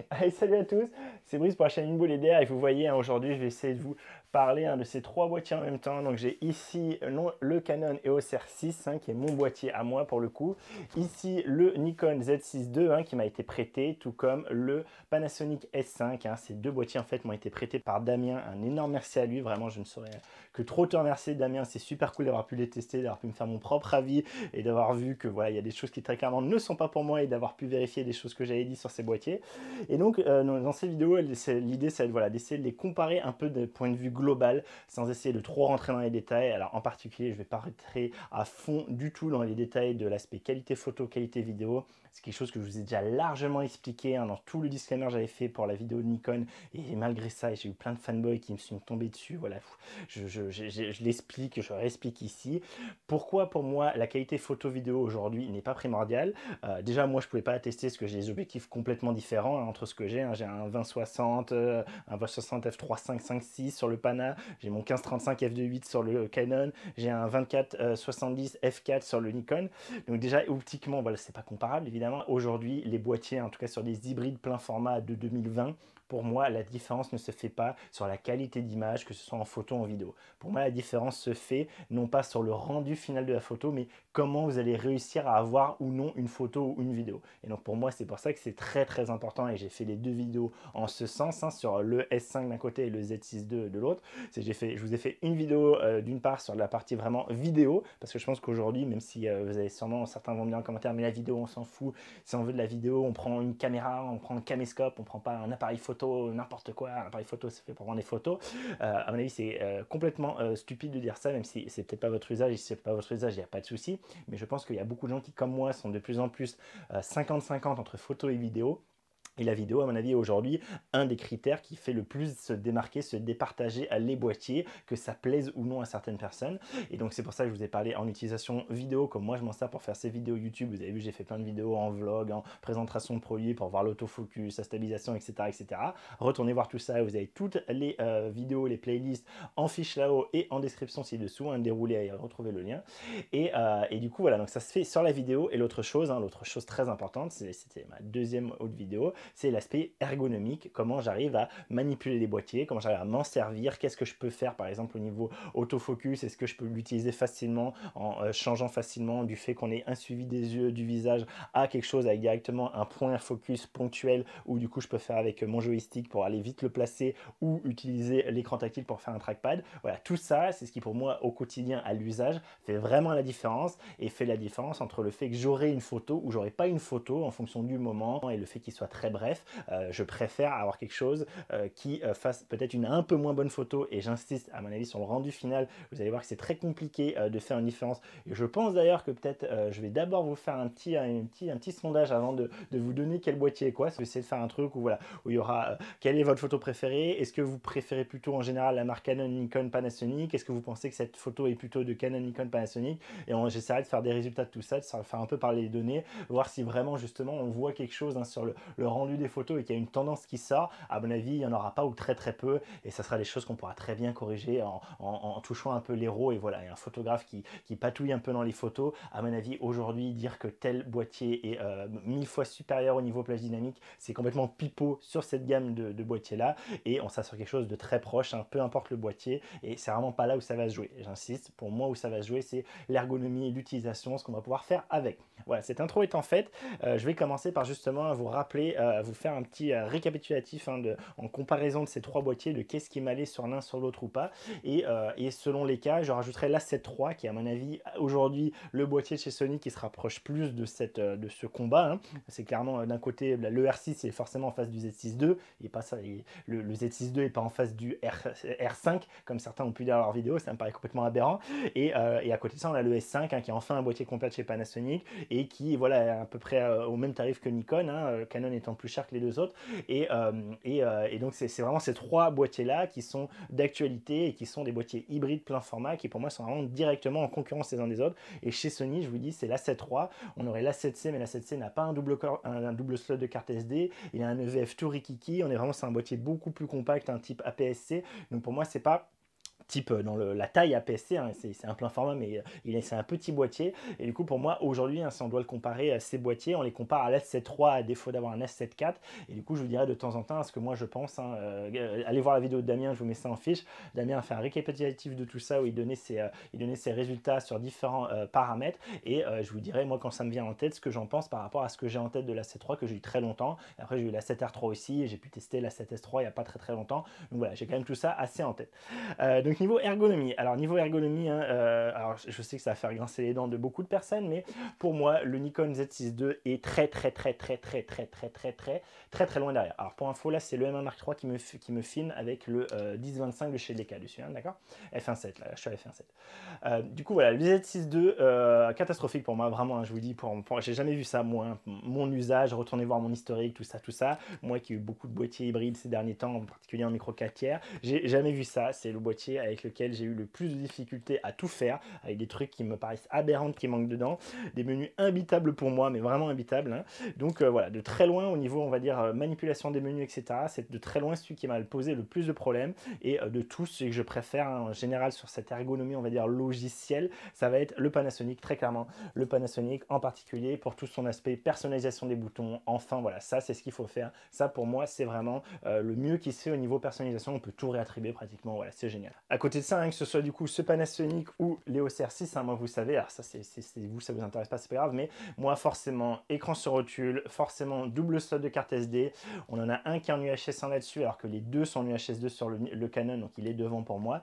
Allez, salut à tous, c'est Brice pour la chaîne Une Boule et vous voyez aujourd'hui je vais essayer de vous parler de ces trois boîtiers en même temps. Donc j'ai ici le Canon EOS R6 qui est mon boîtier à moi pour le coup. Ici le Nikon Z6 II qui m'a été prêté, tout comme le Panasonic S5. Ces deux boîtiers en fait m'ont été prêtés par Damien. Un énorme merci à lui, vraiment je ne saurais que trop te remercier Damien. C'est super cool d'avoir pu les tester, d'avoir pu me faire mon propre avis et d'avoir vu que voilà, il y a des choses qui très clairement ne sont pas pour moi et d'avoir pu vérifier des choses que j'avais dit sur ces boîtiers. Et donc, dans ces vidéos, l'idée, c'est voilà, d'essayer de les comparer un peu de point de vue global, sans essayer de trop rentrer dans les détails. Alors, en particulier, je ne vais pas rentrer à fond du tout dans les détails de l'aspect qualité photo, qualité vidéo. C'est quelque chose que je vous ai déjà largement expliqué dans tout le disclaimer que j'avais fait pour la vidéo de Nikon. Et malgré ça, j'ai eu plein de fanboys qui me sont tombés dessus. Voilà, je l'explique, je réexplique ici. Pourquoi, pour moi, la qualité photo-vidéo aujourd'hui n'est pas primordiale. Déjà, moi, je ne pouvais pas attester parce que j'ai des objectifs complètement différents entre ce que j'ai. J'ai un 20-60, un 20-60 f3.5.5.6 sur le Pana, j'ai mon 15-35 f2.8 sur le Canon, j'ai un 24-70 f4 sur le Nikon. Donc déjà, optiquement, voilà, c'est pas comparable, évidemment. Aujourd'hui, les boîtiers, en tout cas sur des hybrides plein format de 2020, pour moi, la différence ne se fait pas sur la qualité d'image, que ce soit en photo ou en vidéo. Pour moi, la différence se fait non pas sur le rendu final de la photo, mais comment vous allez réussir à avoir ou non une photo ou une vidéo. Et donc pour moi, c'est pour ça que c'est très très important et j'ai fait les deux vidéos en ce sens, sur le S5 d'un côté et le Z6 II de l'autre. Je vous ai fait une vidéo d'une part sur la partie vraiment vidéo, parce que je pense qu'aujourd'hui, même si vous avez sûrement, certains vont me dire en commentaire, mais la vidéo, on s'en fout. Si on veut de la vidéo, on prend une caméra, on prend un caméscope, on prend pas un appareil photo, n'importe quoi. Un appareil photo, c'est fait pour prendre des photos. À mon avis, c'est complètement stupide de dire ça, même si c'est peut-être pas votre usage. Et si c'est pas votre usage, il n'y a pas de souci. Mais je pense qu'il y a beaucoup de gens qui, comme moi, sont de plus en plus 50-50 entre photo et vidéo. Et la vidéo, à mon avis, aujourd'hui, un des critères qui fait le plus se démarquer, se départager à les boîtiers, que ça plaise ou non à certaines personnes. Et donc, c'est pour ça que je vous ai parlé en utilisation vidéo, comme moi je m'en sers pour faire ces vidéos YouTube. Vous avez vu, j'ai fait plein de vidéos en vlog, en présentation de produits pour voir l'autofocus, la stabilisation, etc., etc. Retournez voir tout ça. Vous avez toutes les vidéos, les playlists en fiche là-haut et en description ci-dessous, déroulé à retrouver le lien. Et du coup, voilà, donc ça se fait sur la vidéo. Et l'autre chose très importante, c'était ma deuxième autre vidéo, c'est l'aspect ergonomique, comment j'arrive à manipuler les boîtiers, comment j'arrive à m'en servir, qu'est-ce que je peux faire par exemple au niveau autofocus, est-ce que je peux l'utiliser facilement en changeant facilement du fait qu'on ait un suivi des yeux, du visage à quelque chose avec directement un point focus ponctuel où du coup je peux faire avec mon joystick pour aller vite le placer ou utiliser l'écran tactile pour faire un trackpad. Voilà, tout ça, c'est ce qui pour moi au quotidien à l'usage fait vraiment la différence et fait la différence entre le fait que j'aurai une photo ou j'aurai pas une photo en fonction du moment et le fait qu'il soit très bref. Je préfère avoir quelque chose qui fasse peut-être une un peu moins bonne photo et j'insiste à mon avis sur le rendu final. Vous allez voir que c'est très compliqué de faire une différence et je pense d'ailleurs que peut-être je vais d'abord vous faire un petit sondage avant de vous donner quel boîtier est quoi. C'est essayer de faire un truc où, voilà, où il y aura quelle est votre photo préférée, est-ce que vous préférez plutôt en général la marque Canon, Nikon, Panasonic, est-ce que vous pensez que cette photo est plutôt de Canon, Nikon, Panasonic, et j'essaierai de faire des résultats de tout ça, de faire un peu parler les données, voir si vraiment justement on voit quelque chose sur le rendu des photos et qu'il y a une tendance qui sort. À mon avis, il n'y en aura pas ou très très peu et ça sera des choses qu'on pourra très bien corriger en touchant un peu l'héros. Et voilà, il y a un photographe qui patouille un peu dans les photos. À mon avis, aujourd'hui, dire que tel boîtier est 1000 fois supérieur au niveau plage dynamique, c'est complètement pipeau sur cette gamme de boîtiers là et on sera sur quelque chose de très proche, peu importe le boîtier, et c'est vraiment pas là où ça va se jouer. J'insiste, pour moi où ça va se jouer, c'est l'ergonomie et l'utilisation, ce qu'on va pouvoir faire avec. Voilà, cette intro étant faite, je vais commencer par justement vous rappeler, vous faire un petit récapitulatif en comparaison de ces trois boîtiers, de qu'est-ce qui m'allait sur l'un sur l'autre ou pas. Et selon les cas, je rajouterai l'A7 III qui est à mon avis aujourd'hui le boîtier de chez Sony qui se rapproche plus de ce combat. C'est clairement d'un côté le R6 est forcément en face du Z6 II et pas ça. Le Z6 II n'est pas en face du R5 comme certains ont pu dire dans leur vidéo, ça me paraît complètement aberrant. Et à côté de ça, on a le S5 qui est enfin un boîtier complet chez Panasonic et qui voilà, est à peu près au même tarif que Nikon, Canon étant plus cher que les deux autres. Et donc, c'est vraiment ces trois boîtiers-là qui sont d'actualité et qui sont des boîtiers hybrides plein format qui, pour moi, sont vraiment directement en concurrence les uns des autres. Et chez Sony, je vous dis, c'est l'A7 III. On aurait l'A7C, mais l'A7C n'a pas un double slot de carte SD. Il a un EVF tout rikiki. On est vraiment sur un boîtier beaucoup plus compact, un type APS-C. Donc, pour moi, c'est pas type dans la taille APS-C, hein, c'est un plein format, mais c'est un petit boîtier. Et du coup, pour moi, aujourd'hui, hein, si on doit le comparer à ces boîtiers, on les compare à l'S7 III à défaut d'avoir un S7 IV. Et du coup, je vous dirai de temps en temps ce que moi je pense. Hein, allez voir la vidéo de Damien, je vous mets ça en fiche. Damien a fait un récapitulatif de tout ça où il donnait ses résultats sur différents paramètres. Et je vous dirai, moi, quand ça me vient en tête, ce que j'en pense par rapport à ce que j'ai en tête de l'A7 III que j'ai eu très longtemps. Et après, j'ai eu l'A7R3 aussi et j'ai pu tester l'A7S3 il n'y a pas très longtemps. Donc voilà, j'ai quand même tout ça assez en tête. Donc niveau ergonomie, alors niveau ergonomie, hein, alors je sais que ça va faire grincer les dents de beaucoup de personnes, mais pour moi le Nikon Z6 II est très loin derrière. Alors pour info, là c'est le M1 Mark III qui me filme avec le 10-25 de chez Leica dessus, hein, d'accord. F1.7, là je suis à F1.7. Du coup voilà, le Z6 II, catastrophique pour moi, vraiment, hein, je vous dis, j'ai jamais vu ça, moi, hein, mon usage, retournez voir mon historique, tout ça, moi qui ai eu beaucoup de boîtiers hybrides ces derniers temps, en particulier en micro 4 tiers, j'ai jamais vu ça. C'est le boîtier avec lequel j'ai eu le plus de difficultés à tout faire, avec des trucs qui me paraissent aberrants qui manquent dedans, des menus imbitables pour moi, mais vraiment imbitables, hein. Donc voilà, de très loin au niveau, on va dire, manipulation des menus, etc., c'est de très loin celui qui m'a posé le plus de problèmes. Et de tous, ce que je préfère, hein, en général sur cette ergonomie, on va dire logicielle, ça va être le Panasonic, très clairement. Le Panasonic en particulier pour tout son aspect personnalisation des boutons. Enfin voilà, ça c'est ce qu'il faut faire. Ça pour moi c'est vraiment le mieux qui se fait au niveau personnalisation. On peut tout réattribuer pratiquement, voilà, c'est génial. À côté de ça, hein, que ce soit du coup ce Panasonic ou l'EOS R6, hein, moi vous savez, alors ça c'est vous, ça vous intéresse pas, c'est pas grave, mais moi forcément écran sur rotule, forcément double slot de carte SD. On en a un qui est en UHS 1 là-dessus, alors que les deux sont en UHS 2 sur le Canon, donc il est devant pour moi.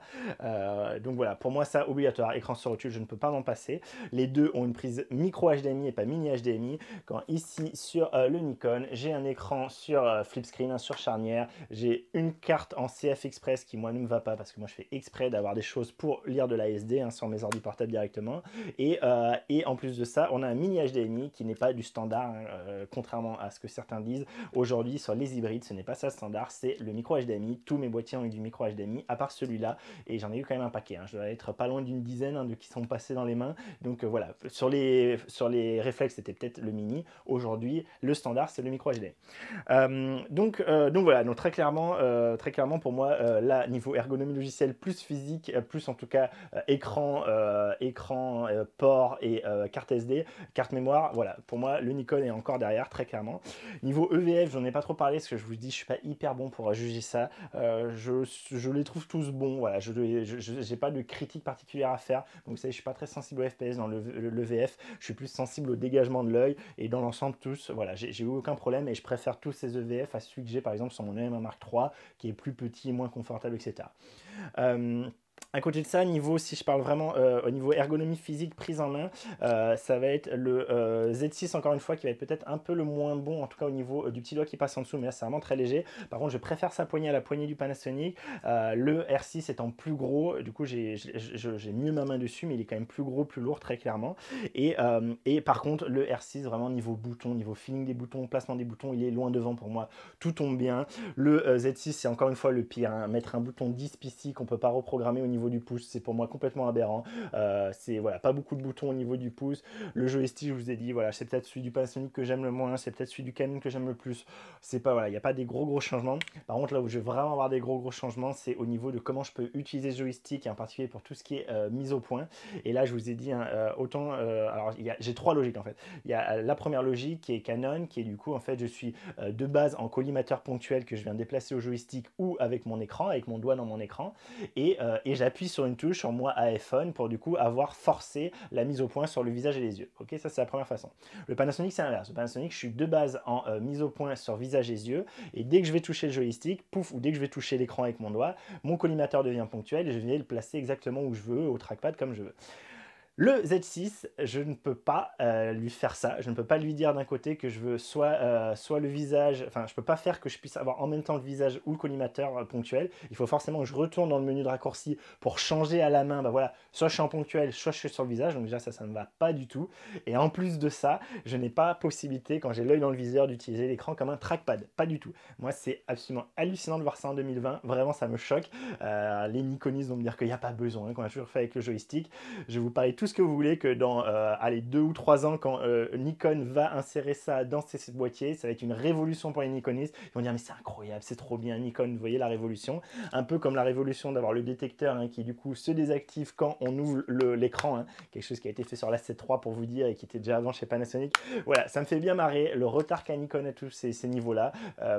Donc voilà, pour moi ça obligatoire, écran sur rotule, je ne peux pas m'en passer. Les deux ont une prise micro HDMI et pas mini HDMI. Quand ici sur le Nikon, j'ai un écran sur flip screen, sur charnière, j'ai une carte en CF Express qui moi ne me va pas parce que moi je fais exprès d'avoir des choses pour lire de la SD, hein, sur mes ordi portables directement. Et en plus de ça, on a un mini HDMI qui n'est pas du standard, hein, contrairement à ce que certains disent. Aujourd'hui sur les hybrides, ce n'est pas ça le standard, c'est le micro HDMI. Tous mes boîtiers ont eu du micro HDMI à part celui-là, et j'en ai eu quand même un paquet, hein. Je dois être pas loin d'une dizaine, hein, de qui sont passés dans les mains. Donc voilà, sur les réflexes, c'était peut-être le mini. Aujourd'hui, le standard, c'est le micro HD. Donc voilà, donc très clairement pour moi, là, niveau ergonomie logicielle, plus physique, plus en tout cas écran, port et carte SD, carte mémoire, voilà, pour moi, le Nikon est encore derrière, très clairement. Niveau EVF, j'en ai pas trop parlé, parce que je vous dis, je suis pas hyper bon pour juger ça. Je les trouve tous bons, voilà, je n'ai pas de critique particulière à faire. Donc vous savez, je suis pas très sensible au FPS dans le VF, je suis plus sensible au dégagement de l'œil, et dans l'ensemble tous, voilà, j'ai eu aucun problème, et je préfère tous ces EVF à celui que j'ai par exemple sur mon M1 Mark III, qui est plus petit, moins confortable, etc. À côté de ça, si je parle vraiment au niveau ergonomie physique, prise en main, ça va être le Z6 encore une fois, qui va être peut-être un peu le moins bon, en tout cas au niveau du petit doigt qui passe en dessous, mais là c'est vraiment très léger. Par contre, je préfère sa poignée à la poignée du Panasonic. Le R6 étant plus gros, du coup j'ai mieux ma main dessus, mais il est quand même plus gros, plus lourd, très clairement. Et par contre, le R6, vraiment niveau bouton, niveau feeling des boutons, placement des boutons, il est loin devant pour moi. Tout tombe bien. Le Z6, c'est encore une fois le pire, hein. Mettre un bouton 10 PC qu'on peut pas reprogrammer au niveau du pouce, c'est pour moi complètement aberrant. C'est voilà, pas beaucoup de boutons au niveau du pouce. Le joystick, je vous ai dit, voilà, c'est peut-être celui du Panasonic que j'aime le moins, c'est peut-être celui du Canon que j'aime le plus. C'est pas, voilà, il n'y a pas des gros changements. Par contre, là où je vais vraiment avoir des gros changements, c'est au niveau de comment je peux utiliser le joystick, et en particulier pour tout ce qui est mise au point. Et là, je vous ai dit, hein, autant, alors j'ai trois logiques en fait. Il y a la première logique qui est Canon, qui est du coup, en fait, je suis de base en collimateur ponctuel que je viens déplacer au joystick ou avec mon écran, avec mon doigt dans mon écran, et j'appuie sur une touche sur moi à iPhone pour du coup avoir forcé la mise au point sur le visage et les yeux. Ok, ça c'est la première façon. Le Panasonic c'est l'inverse. Le Panasonic, je suis de base en mise au point sur visage et yeux, et dès que je vais toucher le joystick, pouf, ou dès que je vais toucher l'écran avec mon doigt, mon collimateur devient ponctuel et je vais le placer exactement où je veux, au trackpad comme je veux. Le Z6, je ne peux pas lui faire ça. Je ne peux pas lui dire d'un côté que je veux soit le visage, enfin je ne peux pas faire que je puisse avoir en même temps le visage ou le collimateur ponctuel. Il faut forcément que je retourne dans le menu de raccourci pour changer à la main. Bah voilà, soit je suis en ponctuel, soit je suis sur le visage. Donc déjà ça ne va pas du tout. Et en plus de ça, je n'ai pas possibilité, quand j'ai l'œil dans le viseur, d'utiliser l'écran comme un trackpad. Pas du tout. Moi c'est absolument hallucinant de voir ça en 2020. Vraiment ça me choque. Les Nikonistes vont me dire qu'il n'y a pas besoin, qu'on a toujours fait avec le joystick. Je vous parie tout ce que vous voulez que dans allez, 2 ou 3 ans, quand Nikon va insérer ça dans ses boîtiers, ça va être une révolution pour les Nikonistes. Ils vont dire mais c'est incroyable, c'est trop bien Nikon, vous voyez la révolution. Un peu comme la révolution d'avoir le détecteur hein, qui du coup se désactive quand on ouvre l'écran, hein, quelque chose qui a été fait sur l'A7 III pour vous dire et qui était déjà avant chez Panasonic. Voilà, ça me fait bien marrer le retard qu'a Nikon à tous ces niveaux-là.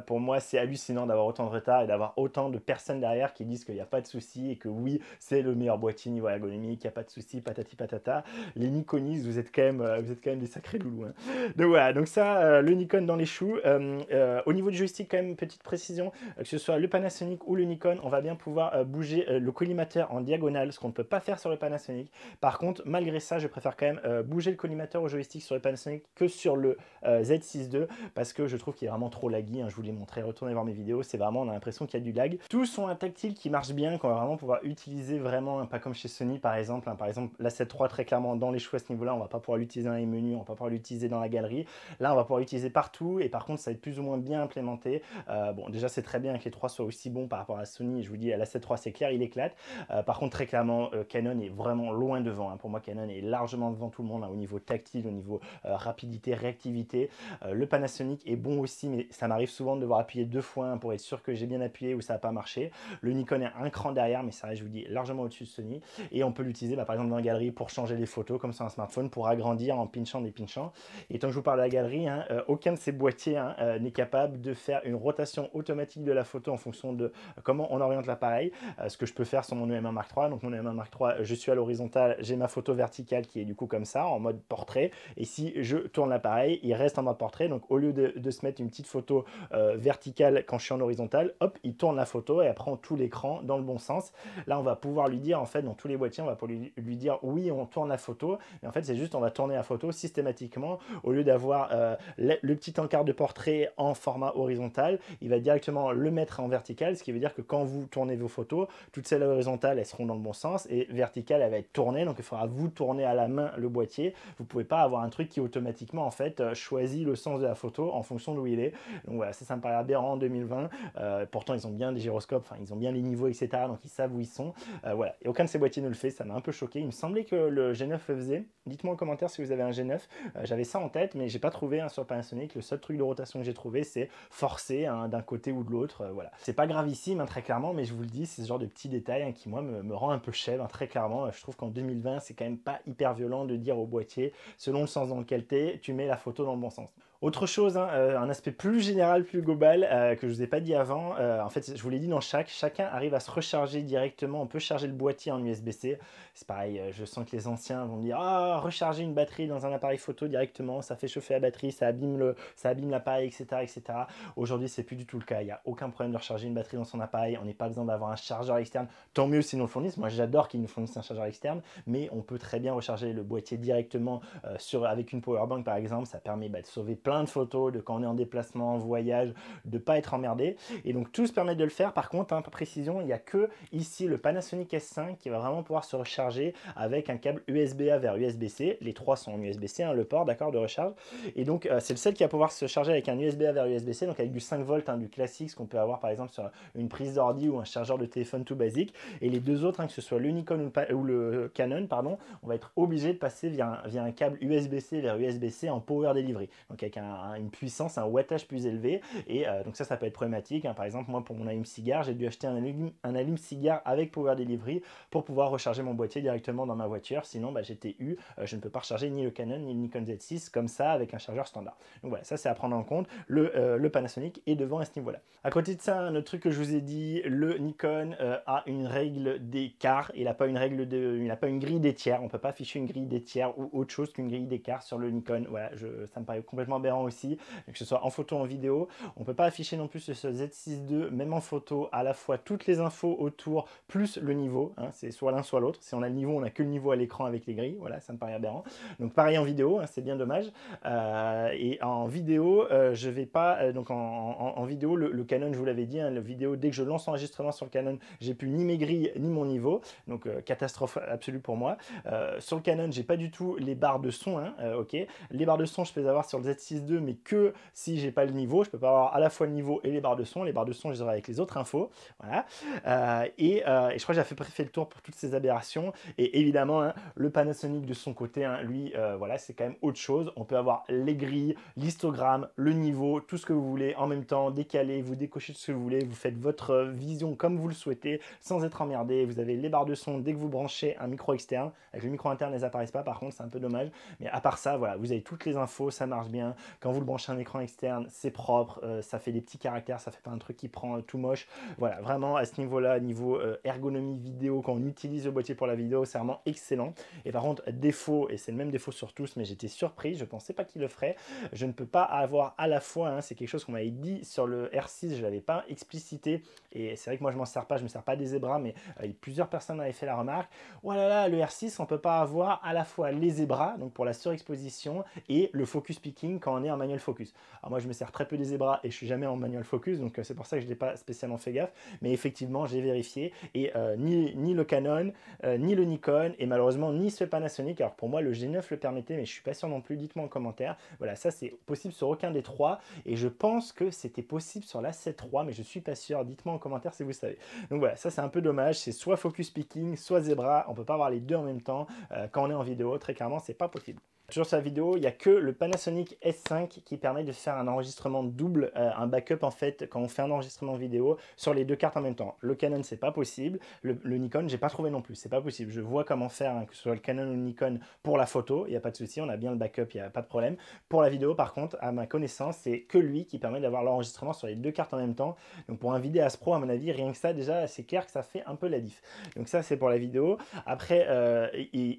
Pour moi, c'est hallucinant d'avoir autant de retard et d'avoir autant de personnes derrière qui disent qu'il n'y a pas de souci et que oui, c'est le meilleur boîtier niveau ergonomique, il n'y a pas de souci, patati patata. Les Nikonistes, vous êtes quand même des sacrés loulous. Hein. Donc voilà, donc ça, le Nikon dans les choux. Au niveau du joystick, quand même, petite précision, que ce soit le Panasonic ou le Nikon, on va bien pouvoir bouger le collimateur en diagonale, ce qu'on ne peut pas faire sur le Panasonic. Par contre, malgré ça, je préfère quand même bouger le collimateur au joystick sur le Panasonic que sur le Z6 II, parce que je trouve qu'il est vraiment trop laggy. Hein, je vous l'ai montré, retournez voir mes vidéos, c'est vraiment, on a l'impression qu'il y a du lag. Tous ont un tactile qui marche bien, qu'on va vraiment pouvoir utiliser vraiment, hein, pas comme chez Sony par exemple. Hein, par exemple, l'A7 III, très clairement, dans les choix à ce niveau-là, on va pas pouvoir l'utiliser dans les menus, on va pas pouvoir l'utiliser dans la galerie. Là, on va pouvoir l'utiliser partout, et par contre, ça va être plus ou moins bien implémenté. Bon, déjà, c'est très bien que les 3 soient aussi bons par rapport à Sony. Je vous dis, à l'A7 III, c'est clair, il éclate. Par contre, très clairement, Canon est vraiment loin devant. Hein. Pour moi, Canon est largement devant tout le monde hein, au niveau tactile, au niveau rapidité, réactivité. Le Panasonic est bon aussi, mais ça m'arrive souvent de devoir appuyer 2 fois hein, pour être sûr que j'ai bien appuyé ou ça n'a pas marché. Le Nikon est un cran derrière, mais ça reste, je vous dis, largement au-dessus de Sony. Et on peut l'utiliser, par exemple, dans la galerie pour changer les photos, comme sur un smartphone, pour agrandir en pinchant des pinchants. Et tant que je vous parle de la galerie, hein, aucun de ces boîtiers hein, n'est capable de faire une rotation automatique de la photo en fonction de comment on oriente l'appareil. Ce que je peux faire sur mon E M1 Mark III. Donc mon E M1 Mark III, je suis à l'horizontale, j'ai ma photo verticale qui est du coup comme ça, en mode portrait. Et si je tourne l'appareil, il reste en mode portrait. Donc au lieu de se mettre une petite photo verticale quand je suis en horizontale, hop, il tourne la photo et elle prend tout l'écran dans le bon sens. Là, on va pouvoir lui dire, en fait, dans tous les boîtiers, on va pouvoir lui dire oui, on tourne la photo. Mais en fait, c'est juste, on va tourner la photo systématiquement. Au lieu d'avoir le petit encart de portrait en format horizontal, il va directement le mettre en vertical, ce qui veut dire que quand vous tournez vos photos, toutes celles horizontales, elles seront dans le bon sens et verticale, elle va être tournée. Donc, il faudra vous tourner à la main le boîtier. Vous ne pouvez pas avoir un truc qui automatiquement, en fait, choisit le sens de la photo en fonction d'où il est. Donc voilà, ça me paraît aberrant en 2020. Pourtant, ils ont bien des gyroscopes, enfin, ils ont bien les niveaux, etc. Donc, ils savent où ils sont. Voilà. Et aucun de ces boîtiers ne le fait. Ça m'a un peu choqué. Il me semblait que le G9 le faisait. Dites-moi en commentaire si vous avez un G9. J'avais ça en tête, mais j'ai pas trouvé sur Panasonic. Le seul truc de rotation que j'ai trouvé, c'est forcer hein, d'un côté ou de l'autre. Voilà. C'est pas gravissime, hein, très clairement, mais je vous le dis, c'est ce genre de petits détails hein, qui, moi, me rend un peu chèvre, hein, très clairement. Je trouve qu'en 2020, c'est quand même pas hyper violent de dire au boîtier, selon le sens dans lequel tu mets la photo dans le bon sens. Autre chose, hein, un aspect plus général, plus global, que je ne vous ai pas dit avant, en fait, je vous l'ai dit dans chacun arrive à se recharger directement, on peut charger le boîtier en USB-C, c'est pareil, je sens que les anciens vont me dire « Ah, recharger une batterie dans un appareil photo directement, ça fait chauffer la batterie, ça abîme l'appareil, etc. etc. » Aujourd'hui, c'est plus du tout le cas, il n'y a aucun problème de recharger une batterie dans son appareil, on n'est pas besoin d'avoir un chargeur externe, tant mieux s'ils nous le fournissent, moi j'adore qu'ils nous fournissent un chargeur externe, mais on peut très bien recharger le boîtier directement avec une powerbank par exemple, ça permet de sauver plein de photos de quand on est en déplacement, en voyage, de ne pas être emmerdé. Et donc tout se permet de le faire. Par contre, hein, précision, il n'y a que ici le Panasonic S5 qui va vraiment pouvoir se recharger avec un câble USB-A vers USB-C. Les 3 sont en USB-C, hein, le port d'accord de recharge. Et donc c'est le seul qui va pouvoir se charger avec un USB-A vers USB-C, donc avec du 5 volts, hein, du classique, ce qu'on peut avoir par exemple sur une prise d'ordi ou un chargeur de téléphone tout basique. Et les deux autres, hein, que ce soit le Nikon ou le Canon, pardon, on va être obligé de passer via un câble USB-C vers USB-C en Power Delivery. Donc avec une puissance, un wattage plus élevé. Et donc ça peut être problématique. Hein. Par exemple, moi, pour mon allume-cigare, j'ai dû acheter un allume-cigare avec Power Delivery pour pouvoir recharger mon boîtier directement dans ma voiture. Sinon, j'étais je ne peux pas recharger ni le Canon ni le Nikon Z6 comme ça avec un chargeur standard. Donc voilà, ça c'est à prendre en compte. Le Panasonic est devant à ce niveau-là. À côté de ça, un autre truc que je vous ai dit, le Nikon a une règle d'écart. Il n'a pas une grille des tiers. On ne peut pas afficher une grille des tiers ou autre chose qu'une grille d'écart sur le Nikon. Voilà, ça me paraît complètement aberrant aussi, que ce soit en photo ou en vidéo. On ne peut pas afficher non plus sur ce Z6 II, même en photo, à la fois toutes les infos autour, plus le niveau. Hein, c'est soit l'un, soit l'autre. Si on a le niveau, on n'a que le niveau à l'écran avec les grilles. Voilà, ça me paraît aberrant. Donc pareil en vidéo, hein, c'est bien dommage. Et en vidéo, je vais pas... donc en vidéo, le Canon, je vous l'avais dit, hein, la vidéo, dès que je lance l'enregistrement sur le Canon, j'ai plus ni mes grilles, ni mon niveau. Donc catastrophe absolue pour moi. Sur le Canon, j'ai pas du tout les barres de son. Hein, ok. Les barres de son, je peux les avoir sur le Z6 Z6 II, mais que si j'ai pas le niveau. Je peux pas avoir à la fois le niveau et les barres de son. Les barres de son, je les aurai avec les autres infos. Voilà. Et je crois que j'ai fait le tour pour toutes ces aberrations. Et évidemment, hein, le Panasonic de son côté, hein, lui, voilà, c'est quand même autre chose. On peut avoir les grilles, l'histogramme, le niveau, tout ce que vous voulez en même temps, décalé, vous décochez ce que vous voulez, vous faites votre vision comme vous le souhaitez, sans être emmerdé. Vous avez les barres de son dès que vous branchez un micro externe. Avec le micro interne, elles apparaissent pas, par contre, c'est un peu dommage. Mais à part ça, voilà, vous avez toutes les infos, ça marche bien. Quand vous le branchez un écran externe, c'est propre, ça fait des petits caractères, ça fait pas un truc qui prend tout moche. Voilà, vraiment à ce niveau-là, niveau ergonomie vidéo, quand on utilise le boîtier pour la vidéo, c'est vraiment excellent. Et par contre, défaut, et c'est le même défaut sur tous, mais j'étais surpris, je pensais pas qu'il le ferait. Je ne peux pas avoir à la fois, hein, c'est quelque chose qu'on m'avait dit sur le R6, je l'avais pas explicité, et c'est vrai que moi je m'en sers pas, je me sers pas des zébras, mais plusieurs personnes avaient fait la remarque. Oh là là, le R6, on peut pas avoir à la fois les zébras, donc pour la surexposition, et le focus picking quand on est en manual focus. Alors moi je me sers très peu des zébras et je suis jamais en manual focus, donc c'est pour ça que je n'ai pas spécialement fait gaffe, mais effectivement j'ai vérifié, et ni le Canon, ni le Nikon, et malheureusement ni ce Panasonic. Alors pour moi le G9 le permettait, mais je suis pas sûr non plus, dites-moi en commentaire. Voilà, ça c'est possible sur aucun des trois, et je pense que c'était possible sur la 7 III, mais je suis pas sûr, dites-moi en commentaire si vous savez. Donc voilà, ça c'est un peu dommage, c'est soit focus picking, soit zébra, on peut pas avoir les deux en même temps, quand on est en vidéo, très clairement c'est pas possible. Toujours sur la vidéo, il n'y a que le Panasonic S5 qui permet de faire un enregistrement double, un backup en fait, quand on fait un enregistrement vidéo sur les deux cartes en même temps. Le Canon, c'est pas possible. Le Nikon, j'ai pas trouvé non plus, c'est pas possible. Je vois comment faire, hein, que ce soit le Canon ou le Nikon pour la photo, il n'y a pas de souci, on a bien le backup, il n'y a pas de problème. Pour la vidéo, par contre, à ma connaissance, c'est que lui qui permet d'avoir l'enregistrement sur les deux cartes en même temps. Donc pour un vidéaste pro, à mon avis, rien que ça, déjà, c'est clair que ça fait un peu la diff. Donc ça, c'est pour la vidéo. Après,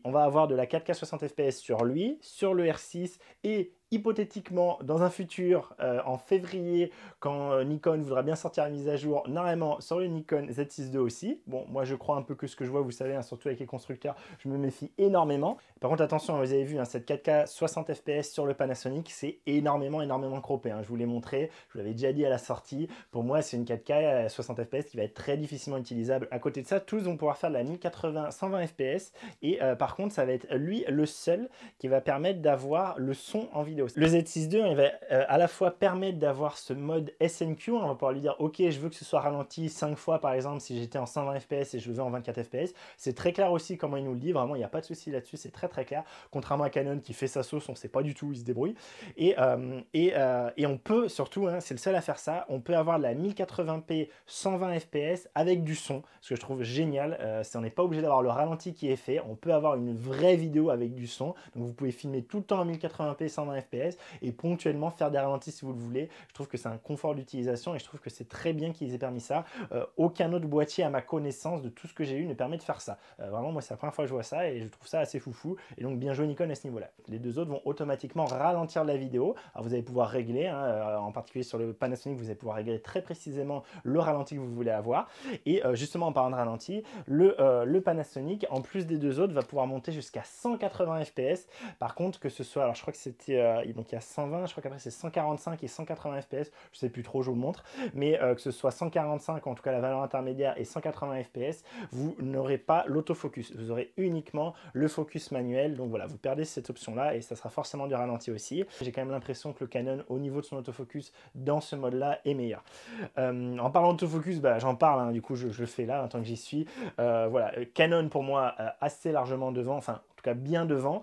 on va avoir de la 4K 60 fps sur lui, sur le R6, et hypothétiquement, dans un futur, en février, quand Nikon voudra bien sortir une mise à jour, normalement sur le Nikon Z6 II aussi. Bon, moi je crois un peu que ce que je vois, vous savez, hein, surtout avec les constructeurs, je me méfie énormément. Par contre, attention, vous avez vu, hein, cette 4K 60 fps sur le Panasonic, c'est énormément croppé. Hein. Je vous l'ai montré, je vous l'avais déjà dit à la sortie. Pour moi, c'est une 4K 60 fps qui va être très difficilement utilisable. À côté de ça, tous vont pouvoir faire de la 1080 120 fps. Et par contre, ça va être lui le seul qui va permettre d'avoir le son en vidéo. Le Z6 II, il va à la fois permettre d'avoir ce mode SNQ, on va pouvoir lui dire ok, je veux que ce soit ralenti 5 fois par exemple si j'étais en 120 fps et je le veux en 24 fps. C'est très clair aussi comment il nous le dit, vraiment il n'y a pas de souci là-dessus, c'est très clair. Contrairement à Canon qui fait sa sauce, on ne sait pas du tout où il se débrouille. Et on peut surtout, hein, c'est le seul à faire ça, on peut avoir de la 1080p 120 fps avec du son, ce que je trouve génial. On n'est pas obligé d'avoir le ralenti qui est fait, on peut avoir une vraie vidéo avec du son. Donc vous pouvez filmer tout le temps en 1080p 120 fps et ponctuellement faire des ralentis si vous le voulez. Je trouve que c'est un confort d'utilisation et je trouve que c'est très bien qu'ils aient permis ça. Aucun autre boîtier à ma connaissance de tout ce que j'ai eu ne permet de faire ça. Vraiment, moi c'est la première fois que je vois ça et je trouve ça assez foufou. Et donc bien joué Nikon à ce niveau-là. Les deux autres vont automatiquement ralentir la vidéo. Alors vous allez pouvoir régler, hein, en particulier sur le Panasonic, vous allez pouvoir régler très précisément le ralenti que vous voulez avoir. Et justement en parlant de ralenti, le Panasonic, en plus des deux autres, va pouvoir monter jusqu'à 180 fps. Par contre, que ce soit, alors je crois que c'était, donc il y a 120, je crois qu'après c'est 145 et 180 fps, je sais plus trop, je vous le montre, mais que ce soit 145, en tout cas la valeur intermédiaire, et 180 fps, vous n'aurez pas l'autofocus, vous aurez uniquement le focus manuel. Donc voilà, vous perdez cette option-là et ça sera forcément du ralenti aussi. J'ai quand même l'impression que le Canon, au niveau de son autofocus, dans ce mode-là, est meilleur. En parlant d'autofocus, bah, j'en parle, hein, du coup je le fais là, en tant que j'y suis. Voilà, Canon pour moi, assez largement devant, enfin, en tout cas bien devant.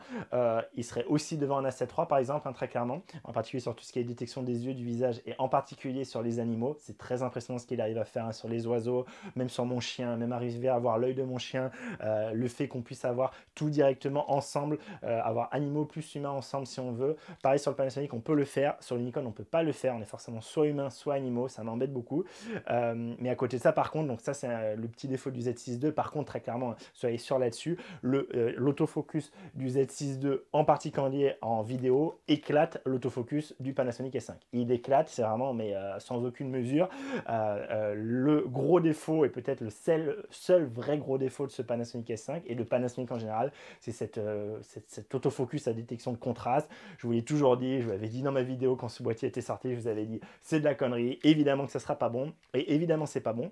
Il serait aussi devant un A7 III par exemple, hein, très clairement, en particulier sur tout ce qui est détection des yeux, du visage et en particulier sur les animaux. C'est très impressionnant ce qu'il arrive à faire, hein, sur les oiseaux, même sur mon chien, même arriver à avoir l'œil de mon chien, le fait qu'on puisse avoir tout directement ensemble, avoir animaux plus humains ensemble si on veut. Pareil sur le Panasonic, on peut le faire, sur le Nikon on peut pas le faire, on est forcément soit humain soit animaux, ça m'embête beaucoup. Mais à côté de ça par contre, donc ça c'est le petit défaut du Z6 II, par contre très clairement, soyez sûr là-dessus, l'autofocus du Z6 II en particulier en vidéo éclate l'autofocus du Panasonic S5. Il éclate, c'est vraiment, mais sans aucune mesure. Le gros défaut, et peut-être le seul vrai gros défaut de ce Panasonic S5 et de Panasonic en général, c'est cet autofocus à détection de contraste. Je vous l'ai toujours dit, je vous l'avais dit dans ma vidéo quand ce boîtier était sorti, je vous avais dit c'est de la connerie, évidemment que ça sera pas bon, et évidemment c'est pas bon.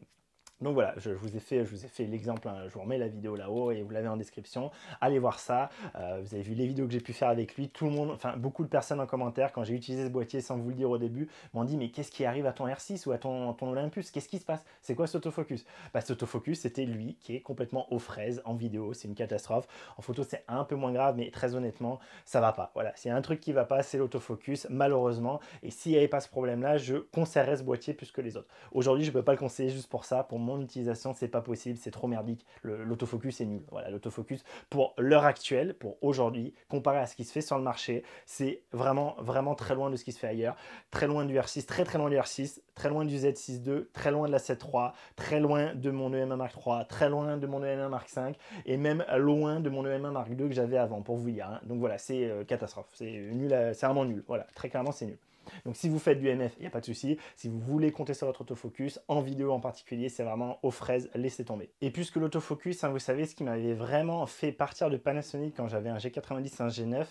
Donc voilà, je vous ai fait l'exemple, hein, je vous remets la vidéo là-haut et vous l'avez en description. Allez voir ça. Vous avez vu les vidéos que j'ai pu faire avec lui. Tout le monde, enfin beaucoup de personnes en commentaire, quand j'ai utilisé ce boîtier sans vous le dire au début, m'ont dit mais qu'est-ce qui arrive à ton R6 ou à ton Olympus? Qu'est-ce qui se passe? C'est quoi cet autofocus? Bah, cet autofocus, c'était lui qui est complètement aux fraises en vidéo. C'est une catastrophe. En photo, c'est un peu moins grave, mais très honnêtement, ça va pas. Voilà, s'il y a un truc qui va pas, c'est l'autofocus, malheureusement. Et s'il n'y avait pas ce problème-là, je conseillerais ce boîtier plus que les autres. Aujourd'hui, je ne peux pas le conseiller juste pour ça. Pour mon utilisation, c'est pas possible, c'est trop merdique. L'autofocus est nul. Voilà, l'autofocus pour l'heure actuelle, pour aujourd'hui, comparé à ce qui se fait sur le marché, c'est vraiment, vraiment très loin de ce qui se fait ailleurs. Très loin du R6, très très loin du R6, très loin du Z6 II, très loin de la 7 III, très loin de mon EM1 Mark III, très loin de mon EM1 Mark V et même loin de mon EM1 Mark II que j'avais avant, pour vous dire. Hein. Donc voilà, c'est catastrophe. C'est nul, c'est vraiment nul. Voilà, très clairement, c'est nul. Donc si vous faites du MF, il n'y a pas de souci. Si vous voulez compter sur votre autofocus, en vidéo en particulier, c'est vraiment aux fraises, laissez tomber. Et puisque l'autofocus, hein, vous savez, ce qui m'avait vraiment fait partir de Panasonic quand j'avais un G90, un G9,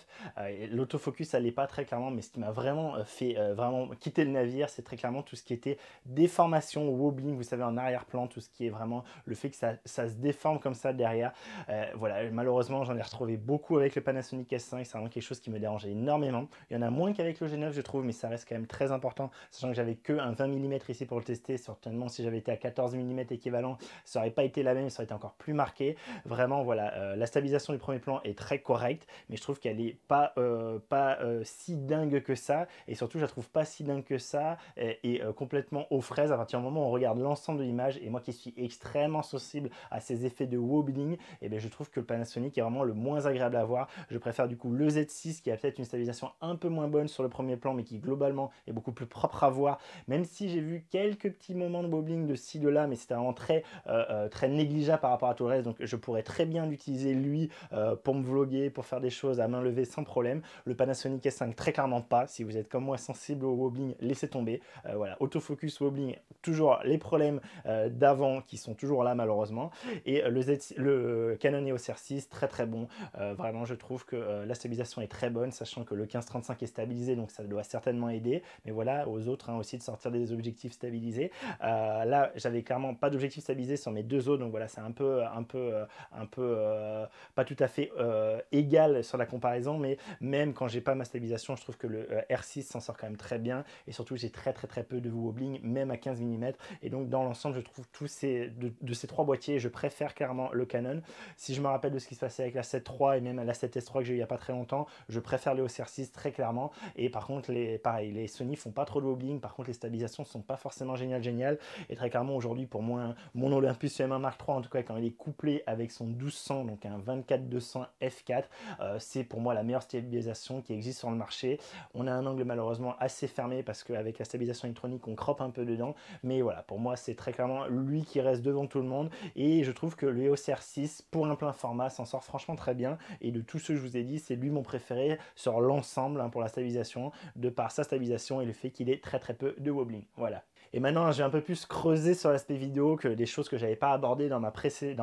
l'autofocus allait pas très clairement, mais ce qui m'a vraiment fait vraiment quitter le navire, c'est très clairement tout ce qui était déformation, wobbling, vous savez, en arrière-plan, tout ce qui est vraiment le fait que ça se déforme comme ça derrière. Voilà, malheureusement, j'en ai retrouvé beaucoup avec le Panasonic S5, c'est vraiment quelque chose qui me dérangeait énormément. Il y en a moins qu'avec le G9, je trouve, mais ça reste quand même très important, sachant que j'avais que un 20 mm ici pour le tester. Certainement, si j'avais été à 14 mm équivalent, ça n'aurait pas été la même, ça aurait été encore plus marqué. Vraiment, voilà, la stabilisation du premier plan est très correcte, mais je trouve qu'elle n'est pas, si dingue que ça, et surtout, je la trouve pas si dingue que ça, et complètement aux fraises à partir du moment où on regarde l'ensemble de l'image, et moi qui suis extrêmement sensible à ces effets de wobbling, et bien je trouve que le Panasonic est vraiment le moins agréable à voir. Je préfère du coup le Z6 qui a peut-être une stabilisation un peu moins bonne sur le premier plan, mais qui globalement est beaucoup plus propre à voir, même si j'ai vu quelques petits moments de wobbling de ci, de là, mais c'était vraiment très négligeable par rapport à tout le reste, donc je pourrais très bien l'utiliser lui pour me vlogger, pour faire des choses à main levée sans problème. Le Panasonic S5 très clairement pas. Si vous êtes comme moi sensible au wobbling, laissez tomber. Voilà, autofocus, wobbling, toujours les problèmes d'avant qui sont toujours là malheureusement, et le Canon EOS R6 très très bon. Vraiment, je trouve que la stabilisation est très bonne, sachant que le 15-35 est stabilisé, donc ça doit certainement aider. Mais voilà, aux autres hein, aussi de sortir des objectifs stabilisés. Là, j'avais clairement pas d'objectif stabilisé sur mes deux autres, donc voilà, c'est un peu pas tout à fait égal sur la comparaison, mais même quand j'ai pas ma stabilisation, je trouve que le R6 s'en sort quand même très bien, et surtout j'ai très peu de wobbling, même à 15 mm. Et donc dans l'ensemble, je trouve tous de ces trois boîtiers, je préfère clairement le Canon. Si je me rappelle de ce qui se passait avec la 7 III et même la 7S III que j'ai eu il n'y a pas très longtemps, je préfère les OCR6 très clairement. Et par contre, pareil, les Sony font pas trop de wobbling, par contre les stabilisations sont pas forcément géniales. Et très clairement aujourd'hui, pour moi, mon Olympus M1 Mark III, en tout cas quand il est couplé avec son 1200, donc un 24-200 f4, c'est pour moi la meilleure stabilisation qui existe sur le marché. On a un angle malheureusement assez fermé parce qu'avec la stabilisation électronique, on croppe un peu dedans. Mais voilà, pour moi, c'est très clairement lui qui reste devant tout le monde. Et je trouve que le EOS R6, pour un plein format, s'en sort franchement très bien. Et de tous ceux que je vous ai dit, c'est lui mon préféré sur l'ensemble hein, pour la stabilisation, de par sa stabilisation et le fait qu'il ait très peu de wobbling. Voilà. Et maintenant, je vais un peu plus creuser sur l'aspect vidéo que des choses que je n'avais pas abordées dans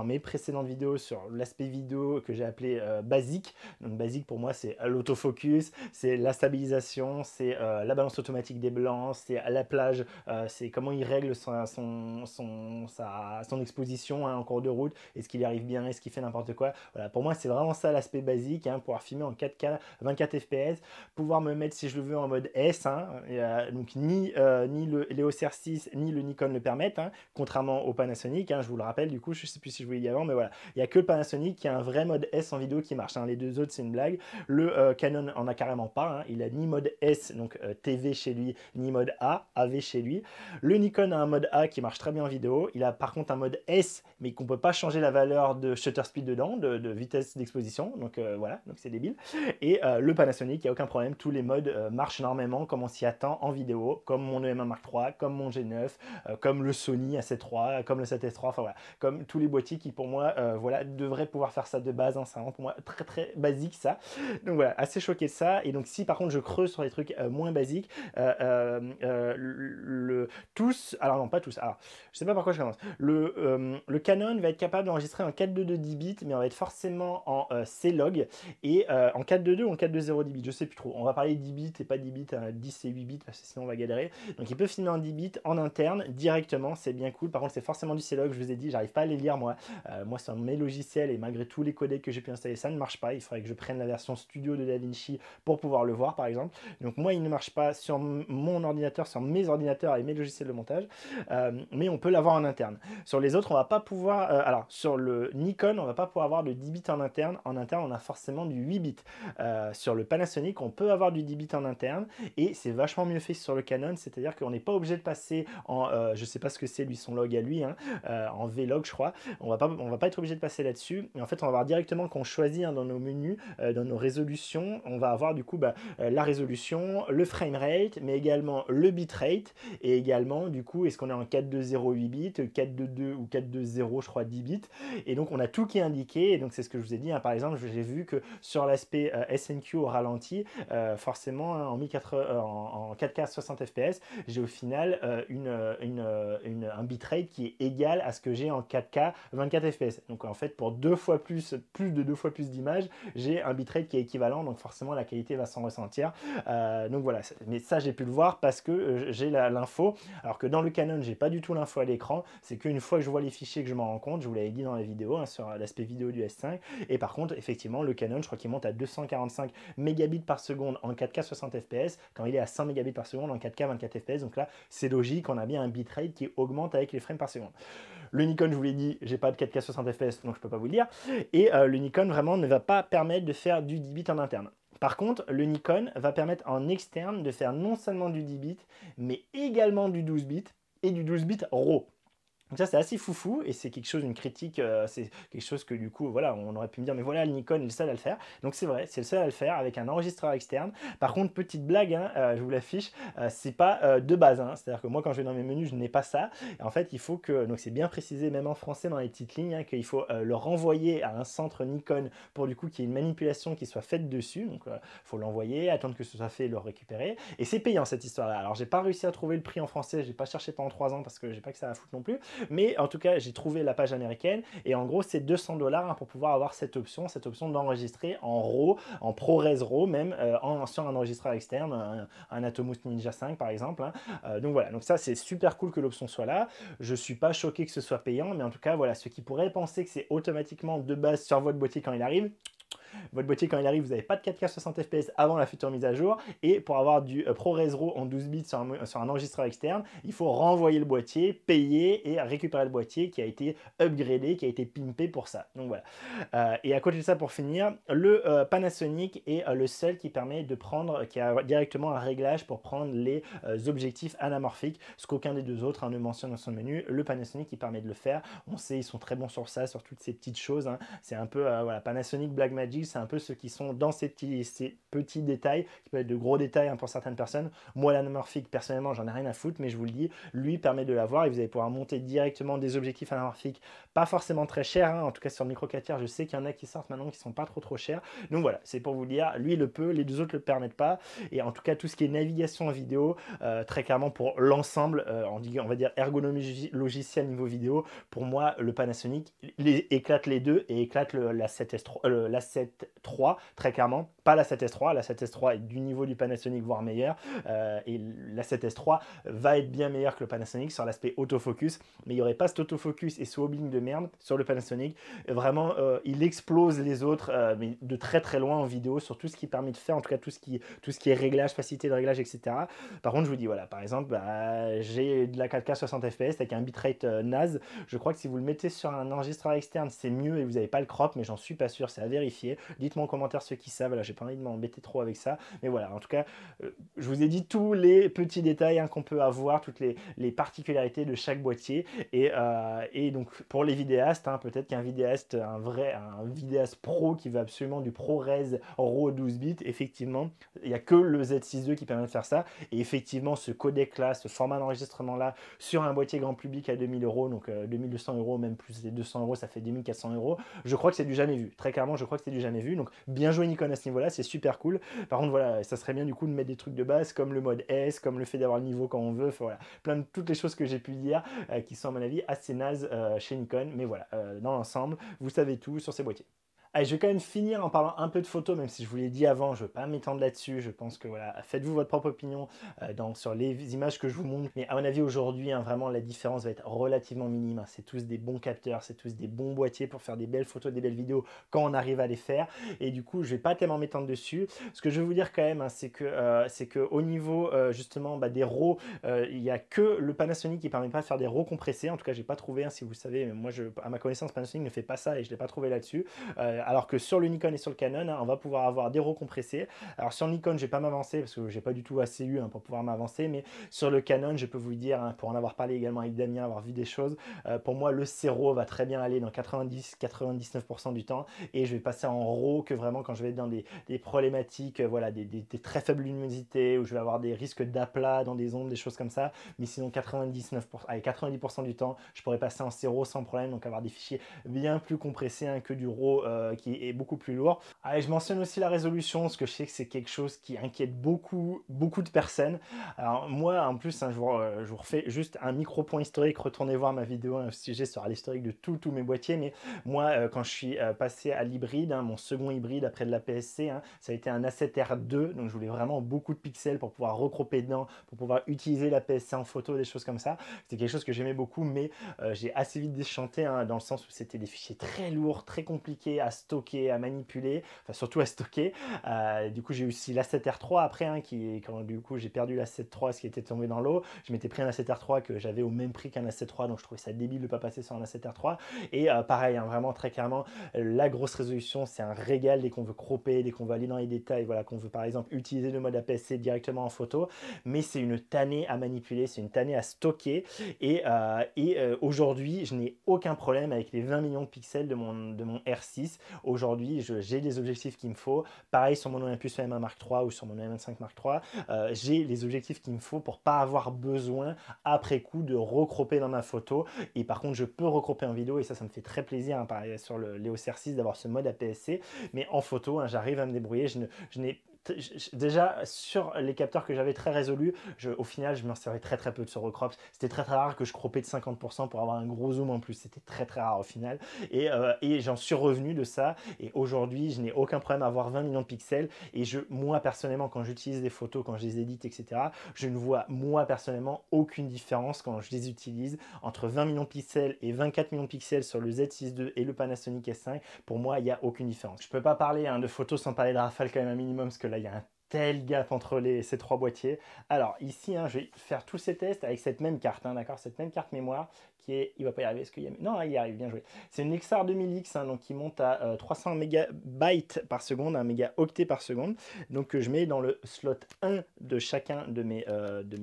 mes précédentes vidéos sur l'aspect vidéo que j'ai appelé basique. Donc basique pour moi, c'est l'autofocus, c'est la stabilisation, c'est la balance automatique des blancs, c'est la plage, c'est comment il règle son exposition hein, en cours de route, est-ce qu'il y arrive bien, est-ce qu'il fait n'importe quoi. Voilà, pour moi, c'est vraiment ça l'aspect basique, hein, pouvoir filmer en 4K, 24 fps, pouvoir me mettre si je le veux en mode S, hein, donc ni les OCR6 ni le Nikon le permettent, hein, contrairement au Panasonic, hein, je vous le rappelle, du coup, je ne sais plus si je vous l'ai dit avant, mais voilà, il n'y a que le Panasonic qui a un vrai mode S en vidéo qui marche, hein, les deux autres, c'est une blague. Le Canon en a carrément pas, hein, il a ni mode S, donc TV chez lui, ni mode A, AV chez lui. Le Nikon a un mode A qui marche très bien en vidéo, il a par contre un mode S, mais qu'on ne peut pas changer la valeur de shutter speed dedans, de vitesse d'exposition, donc voilà, donc c'est débile. Et le Panasonic, il n'y a aucun problème, tous les modes marchent énormément comme on s'y attend en vidéo, comme mon EM1 Mark III, comme mon G9, comme le Sony A7 III, comme le 7S III, enfin voilà, comme tous les boîtiers qui pour moi voilà, devraient pouvoir faire ça de base, hein, c'est vraiment pour moi très basique ça. Donc voilà, assez choqué de ça. Et donc si par contre je creuse sur les trucs moins basiques, tous, alors non pas tous, alors je sais pas par quoi je commence. Le Canon va être capable d'enregistrer en 4.2 10 bits, mais on va être forcément en C-Log et en 4.2 ou en 4.2 0 10 bits, je sais plus trop. On va parler 10 bits et pas 10 bits, 10 et 8 bits parce que sinon on va galérer. Donc il peut filmer en 10 bits en interne directement, c'est bien cool. Par contre c'est forcément du C-Log, je vous ai dit, j'arrive pas à les lire moi. Moi sur mes logiciels et malgré tous les codecs que j'ai pu installer, ça ne marche pas. Il faudrait que je prenne la version studio de DaVinci pour pouvoir le voir par exemple. Donc moi il ne marche pas sur mon ordinateur, sur mes ordinateurs et mes logiciels de montage, mais on peut l'avoir en interne. Sur les autres on va pas pouvoir, alors sur le Nikon on va pas pouvoir avoir de 10 bits en interne. En interne on a forcément du 8 bits. Sur le Panasonic on peut avoir du 10 bits en interne et c'est vachement mieux fait sur le Canon, c'est-à-dire qu'on n'est pas obligé de passer en, je sais pas ce que c'est lui son log à lui, hein, en Vlog je crois, on va pas être obligé de passer là-dessus, et en fait on va voir directement quand on choisit dans nos menus, dans nos résolutions, on va avoir du coup la résolution, le framerate, mais également le bitrate, et également du coup est-ce qu'on est en 420 8 bits, 422 ou 420 je crois 10 bits, et donc on a tout qui est indiqué, et donc c'est ce que je vous ai dit, hein, par exemple j'ai vu que sur l'aspect SNQ au ralenti, forcément hein, en 4K 60 fps, j'ai au final un bitrate qui est égal à ce que j'ai en 4K 24 fps. Donc en fait pour plus de deux fois plus d'images, j'ai un bitrate qui est équivalent, donc forcément la qualité va s'en ressentir. Donc voilà, mais ça j'ai pu le voir parce que j'ai l'info, alors que dans le Canon j'ai pas du tout l'info à l'écran, c'est qu'une fois que je vois les fichiers que je m'en rends compte, je vous l'avais dit dans la vidéo, hein, sur l'aspect vidéo du S5, et par contre effectivement le Canon je crois qu'il monte à 245 mégabits par seconde en 4K 60 fps, quand il est à 100 mégabits par seconde en 4K 24 fps, donc là c'est logique, on a bien un bitrate qui augmente avec les frames par seconde. Le Nikon, je vous l'ai dit, j'ai pas de 4K 60 fps, donc je peux pas vous le dire, et le Nikon vraiment ne va pas permettre de faire du 10 bits en interne. Par contre, le Nikon va permettre en externe de faire non seulement du 10 bits, mais également du 12 bits et du 12 bits RAW. Donc ça c'est assez foufou et c'est quelque chose, une critique, c'est quelque chose que du coup voilà on aurait pu me dire mais voilà le Nikon est le seul à le faire. Donc c'est vrai, c'est le seul à le faire avec un enregistreur externe. Par contre petite blague, hein, je vous l'affiche, c'est pas de base, hein. C'est-à-dire que moi quand je vais dans mes menus je n'ai pas ça. Et en fait il faut que, donc c'est bien précisé même en français dans les petites lignes, hein, qu'il faut le renvoyer à un centre Nikon pour du coup qu'il y ait une manipulation qui soit faite dessus. Donc il faut l'envoyer, attendre que ce soit fait et le récupérer. Et c'est payant cette histoire-là. Alors j'ai pas réussi à trouver le prix en français, j'ai pas cherché pendant 3 ans parce que j'ai pas que ça à foutre non plus. Mais en tout cas, j'ai trouvé la page américaine et en gros, c'est 200 $ hein, pour pouvoir avoir cette option d'enregistrer en RAW, en ProRes RAW même, sur un enregistreur externe, un Atomos Ninja 5 par exemple. Hein. Donc voilà, donc ça c'est super cool que l'option soit là. Je suis pas choqué que ce soit payant, mais en tout cas, voilà, ceux qui pourraient penser que c'est automatiquement de base sur votre boîtier quand il arrive, votre boîtier, quand il arrive, vous n'avez pas de 4K 60 fps avant la future mise à jour. Et pour avoir du ProRes RAW en 12 bits sur un enregistreur externe, il faut renvoyer le boîtier, payer et récupérer le boîtier qui a été upgradé, qui a été pimpé pour ça. Donc voilà. Et à côté de ça, pour finir, le Panasonic est le seul qui permet de prendre, qui a directement un réglage pour prendre les objectifs anamorphiques, ce qu'aucun des deux autres ne mentionne dans son menu. Le Panasonic qui permet de le faire. On sait, ils sont très bons sur ça, sur toutes ces petites choses. Hein. C'est un peu, voilà, Panasonic, Blackmagic, c'est un peu ceux qui sont dans ces petits détails, qui peuvent être de gros détails hein, pour certaines personnes. Moi, l'anamorphique, personnellement, j'en ai rien à foutre, mais je vous le dis, lui permet de l'avoir et vous allez pouvoir monter directement des objectifs anamorphiques, pas forcément très chers, hein, en tout cas sur le micro 4 tiers, je sais qu'il y en a qui sortent maintenant qui sont pas trop chers. Donc voilà, c'est pour vous le dire, lui il le peut, les deux autres le permettent pas. Et en tout cas, tout ce qui est navigation en vidéo, très clairement pour l'ensemble, on va dire ergonomie logicielle niveau vidéo, pour moi, le Panasonic éclate les deux et éclate la 7S3, la 7 III, très clairement, pas la 7S3, la 7S3 est du niveau du Panasonic, voire meilleure, et la 7S3 va être bien meilleure que le Panasonic sur l'aspect autofocus, mais il n'y aurait pas cet autofocus et ce hobbling de merde sur le Panasonic, vraiment, il explose les autres, mais de très loin en vidéo, sur tout ce qui permet de faire, en tout cas tout ce qui est réglage, facilité de réglage, etc. Par contre, je vous dis, voilà, par exemple, j'ai de la 4K 60 fps avec un bitrate naze, je crois que si vous le mettez sur un enregistreur externe, c'est mieux et vous n'avez pas le crop, mais j'en suis pas sûr, c'est à vérifier. Dites-moi en commentaire ceux qui savent, là j'ai pas envie de m'embêter trop avec ça, mais voilà, en tout cas, je vous ai dit tous les petits détails hein, qu'on peut avoir, toutes les particularités de chaque boîtier, et donc pour les vidéastes, hein, peut-être qu'un vidéaste, un vidéaste pro qui veut absolument du ProRes RAW 12 bits, effectivement, il n'y a que le Z6 II qui permet de faire ça, et effectivement ce codec là, ce format d'enregistrement là, sur un boîtier grand public à 2000 €, donc 2200 €, même plus les 200 €, ça fait 2400 €, je crois que c'est du jamais vu, très clairement je crois que c'est du jamais vu, donc bien joué Nikon à ce niveau là, c'est super cool. Par contre voilà, ça serait bien du coup de mettre des trucs de base comme le mode S, comme le fait d'avoir le niveau quand on veut, enfin, voilà, plein de toutes les choses que j'ai pu dire qui sont à mon avis assez nazes chez Nikon, mais voilà, dans l'ensemble vous savez tout sur ces boîtiers. Allez, je vais quand même finir en parlant un peu de photos, même si je vous l'ai dit avant, je ne veux pas m'étendre là-dessus. Je pense que voilà, faites-vous votre propre opinion sur les images que je vous montre. Mais à mon avis, aujourd'hui, hein, vraiment, la différence va être relativement minime. Hein. C'est tous des bons capteurs, c'est tous des bons boîtiers pour faire des belles photos, des belles vidéos quand on arrive à les faire. Et du coup, je ne vais pas tellement m'étendre dessus. Ce que je vais vous dire quand même, hein, c'est que au niveau justement des RAW, il n'y a que le Panasonic qui ne permet pas de faire des RAW compressés. En tout cas, je n'ai pas trouvé, hein, si vous le savez, mais moi, à ma connaissance, Panasonic ne fait pas ça et je ne l'ai pas trouvé là-dessus. Alors que sur le Nikon et sur le Canon, hein, on va pouvoir avoir des RAW compressés. Alors sur le Nikon, je ne vais pas m'avancer parce que j'ai pas du tout assez eu pour pouvoir m'avancer, mais sur le Canon, je peux vous le dire, hein, pour en avoir parlé également avec Damien, avoir vu des choses, pour moi, le C-RAW va très bien aller dans 90-99% du temps et je vais passer en RAW que vraiment quand je vais être dans des problématiques, voilà, des très faibles luminosités où je vais avoir des risques d'aplat dans des ombres, des choses comme ça. Mais sinon, 90% du temps, je pourrais passer en C-RAW sans problème, donc avoir des fichiers bien plus compressés hein, que du RAW qui est beaucoup plus lourd. Allez, je mentionne aussi la résolution, parce que je sais que c'est quelque chose qui inquiète beaucoup de personnes. Alors moi, en plus, hein, je vous refais juste un micro-point historique. Retournez voir ma vidéo, un sujet sur l'historique de tous mes boîtiers. Mais moi, quand je suis passé à l'hybride, hein, mon second hybride après de la PSC, hein, ça a été un A7R2. Donc je voulais vraiment beaucoup de pixels pour pouvoir recropper dedans, pour pouvoir utiliser la PSC en photo, des choses comme ça. C'était quelque chose que j'aimais beaucoup, mais j'ai assez vite déchanté hein, dans le sens où c'était des fichiers très lourds, très compliqués à stocker, à manipuler, enfin surtout à stocker. Du coup, j'ai eu aussi l'A7R3 après, hein, quand du coup j'ai perdu l'A7III, ce qui était tombé dans l'eau. Je m'étais pris un A7R3 que j'avais au même prix qu'un A7III, donc je trouvais ça débile de ne pas passer sur un A7R3. Et pareil, hein, vraiment très clairement, la grosse résolution, c'est un régal dès qu'on veut cropper, dès qu'on veut aller dans les détails, voilà, qu'on veut par exemple utiliser le mode APS-C directement en photo. Mais c'est une tannée à manipuler, c'est une tannée à stocker. Et aujourd'hui, je n'ai aucun problème avec les 20 millions de pixels de mon R6. Aujourd'hui, j'ai les objectifs qu'il me faut. Pareil sur mon Olympus M1 Mark III ou sur mon M25 Mark III, j'ai les objectifs qu'il me faut pour pas avoir besoin après coup de recropper dans ma photo. Et par contre, je peux recropper en vidéo et ça me fait très plaisir hein, pareil, sur l'EOS R6 d'avoir ce mode APS-C. Mais en photo, hein, j'arrive à me débrouiller. Je n'ai déjà sur les capteurs que j'avais très résolus, au final je m'en servais très peu de ce recrop. C'était très rare que je croppais de 50% pour avoir un gros zoom en plus. C'était très rare au final. Et j'en suis revenu de ça. Et aujourd'hui, je n'ai aucun problème à avoir 20 millions de pixels. Et moi personnellement, quand j'utilise des photos, quand je les édite, etc., je ne vois moi personnellement aucune différence quand je les utilise entre 20 millions de pixels et 24 millions de pixels sur le Z6 II et le Panasonic S5. Pour moi, il n'y a aucune différence. Je ne peux pas parler hein, de photos sans parler de rafale quand même un minimum, parce que là, il y a un tel gap entre ces trois boîtiers. Alors ici, hein, je vais faire tous ces tests avec cette même carte, hein, d'accord, cette même carte mémoire qui est, il va pas y arriver, est-ce qu'il y a... Non, il y arrive, bien joué. C'est une Nexar 2000X, hein, donc qui monte à 300 mégabytes par seconde, 1 mégaoctet par seconde. Donc je mets dans le slot 1 de chacun de mes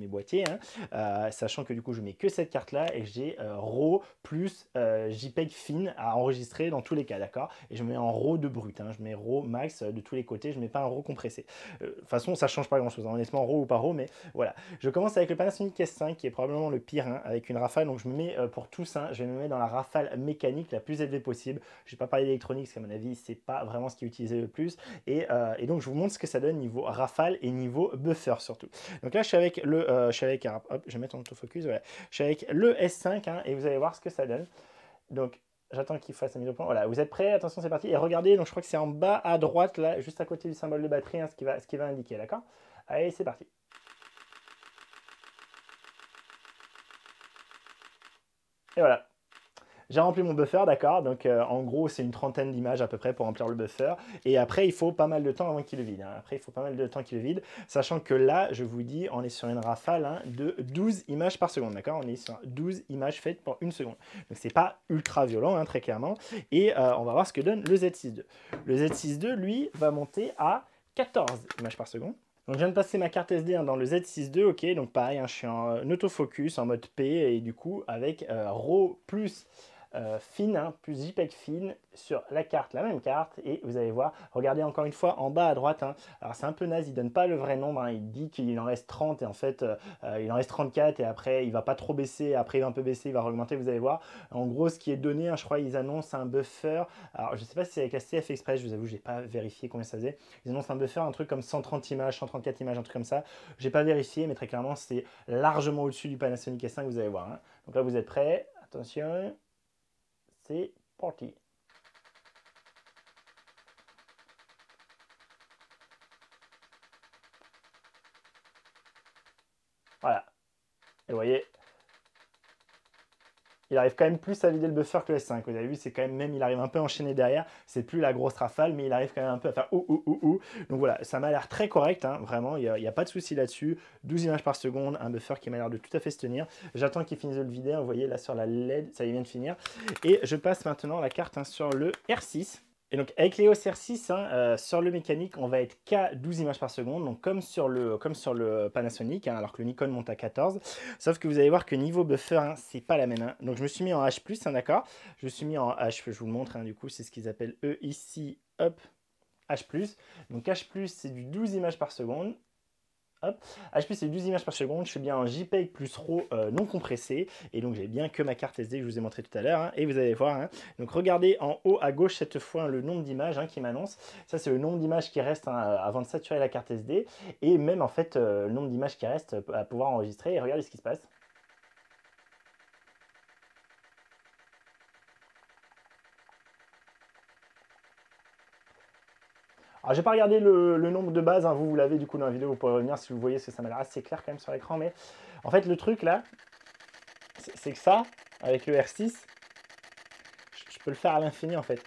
boîtiers, hein, sachant que du coup je mets que cette carte-là et j'ai RAW plus JPEG fin à enregistrer dans tous les cas, d'accord. Et je mets en RAW de brut, hein, je mets RAW max de tous les côtés, je mets pas un RAW compressé. De toute façon, ça change pas grand-chose, hein, honnêtement, RAW ou pas RAW, mais voilà. Je commence avec le Panasonic S5 qui est probablement le pire, hein, avec une rafale, donc je me mets pour tous, hein, je vais me mettre dans la rafale mécanique la plus élevée possible. Je vais pas parler d'électronique parce qu'à mon avis, c'est pas vraiment ce qui est utilisé le plus. Et donc, je vous montre ce que ça donne niveau rafale et niveau buffer surtout. Donc là, je suis avec hop, je vais mettre en autofocus, voilà. Je suis avec le S5 hein, et vous allez voir ce que ça donne. Donc, j'attends qu'il fasse la mise au point. Voilà, vous êtes prêts? Attention, c'est parti. Et regardez, donc je crois que c'est en bas à droite, là, juste à côté du symbole de batterie, hein, ce qui va indiquer, d'accord? Allez, c'est parti. Et voilà. J'ai rempli mon buffer, d'accord. Donc en gros, c'est une trentaine d'images à peu près pour remplir le buffer. Et après, il faut pas mal de temps avant qu'il le vide, hein. Après, il faut pas mal de temps qu'il le vide. Sachant que là, je vous dis, on est sur une rafale hein, de 12 images par seconde, d'accord. On est sur 12 images faites pour une seconde. Donc c'est pas ultra violent, hein, très clairement. Et on va voir ce que donne le Z6 II. Le Z6 II, lui, va monter à 14 images par seconde. Donc je viens de passer ma carte SD hein, dans le Z6 II, ok, donc pareil, hein, je suis en autofocus, en mode P, et du coup avec RAW plus fine, hein, plus JPEG fine sur la carte, la même carte, et vous allez voir, regardez encore une fois en bas à droite, hein, alors c'est un peu naze, il donne pas le vrai nombre, hein, il dit qu'il en reste 30 et en fait il en reste 34 et après il va pas trop baisser, après il va un peu baisser, il va augmenter, vous allez voir, en gros ce qui est donné, hein, je crois ils annoncent un buffer, alors je sais pas si c'est avec la CF Express, je vous avoue j'ai pas vérifié combien ça faisait, ils annoncent un buffer, un truc comme 130 images, 134 images, un truc comme ça, j'ai pas vérifié mais très clairement c'est largement au-dessus du Panasonic S5, vous allez voir, hein. Donc là vous êtes prêts, attention, c'est parti. Voilà. Et vous voyez, il arrive quand même plus à vider le buffer que le S5. Vous avez vu, c'est quand même, il arrive un peu enchaîné derrière. C'est plus la grosse rafale, mais il arrive quand même un peu à faire ouh, ouh, ouh, ouh. Donc voilà, ça m'a l'air très correct, hein, vraiment, il n'y a pas de souci là-dessus. 12 images par seconde, un buffer qui m'a l'air de tout à fait se tenir. J'attends qu'il finisse de le vider, vous voyez là sur la LED, ça y vient de finir. Et je passe maintenant la carte hein, sur le R6. Et donc avec les EOS R6, hein, sur le mécanique, on va être qu'à 12 images par seconde, donc comme sur le Panasonic, hein, alors que le Nikon monte à 14. Sauf que vous allez voir que niveau buffer, hein, c'est pas la même. Hein. Donc je me suis mis en H+, hein, d'accord. Je me suis mis en H, je vous le montre, hein, du coup, c'est ce qu'ils appellent eux ici, hop, H+. Donc H+, c'est du 12 images par seconde. Hop. HP c'est 12 images par seconde, je suis bien en JPEG plus RAW non compressé, et donc j'ai bien que ma carte SD que je vous ai montré tout à l'heure, hein, et vous allez voir, hein, donc regardez en haut à gauche cette fois le nombre d'images hein, qui m'annonce, ça c'est le nombre d'images qui reste hein, avant de saturer la carte SD, et même en fait le nombre d'images qui reste à pouvoir enregistrer, et regardez ce qui se passe. Alors, j'ai pas regardé le nombre de bases, hein, vous l'avez du coup dans la vidéo, vous pourrez revenir si vous voyez, parce que ça m'a l'air assez clair quand même sur l'écran, mais en fait le truc là, c'est que ça, avec le R6, je peux le faire à l'infini en fait.